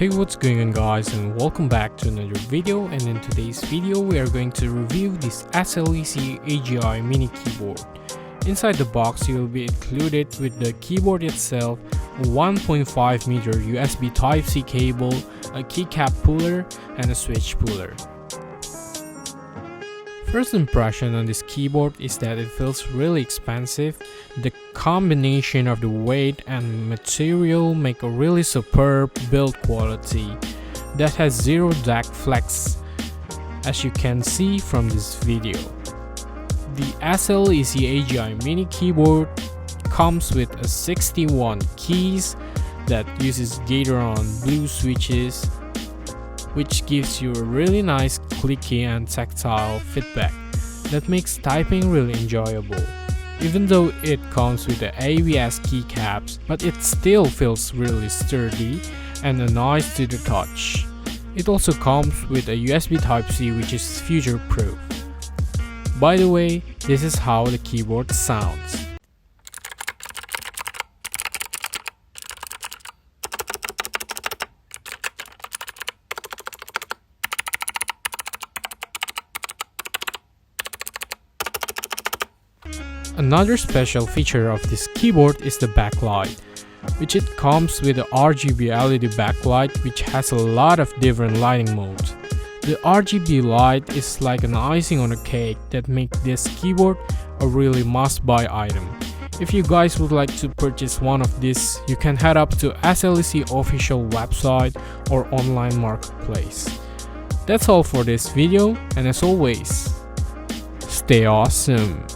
Hey, what's going on guys, and welcome back to another video. And in today's video we are going to review this SLec AGI mini keyboard. Inside the box you will be included with the keyboard itself, a 1.5 meter USB Type-C cable, a keycap puller and a switch puller. First impression on this keyboard is that it feels really expensive. The combination of the weight and material make a really superb build quality that has zero DAC flex, as you can see from this video. The SLec AGI mini keyboard comes with a 61 keys that uses Gateron blue switches, which gives you a really nice clicky and tactile feedback that makes typing really enjoyable. Even though it comes with the ABS keycaps, but it still feels really sturdy and nice to the touch. It also comes with a USB Type-C which is future-proof. By the way, this is how the keyboard sounds. Another special feature of this keyboard is the backlight, which it comes with a RGB LED backlight which has a lot of different lighting modes. The RGB light is like an icing on a cake that makes this keyboard a really must-buy item. If you guys would like to purchase one of these, you can head up to SLec official website or online marketplace. That's all for this video, and as always, stay awesome!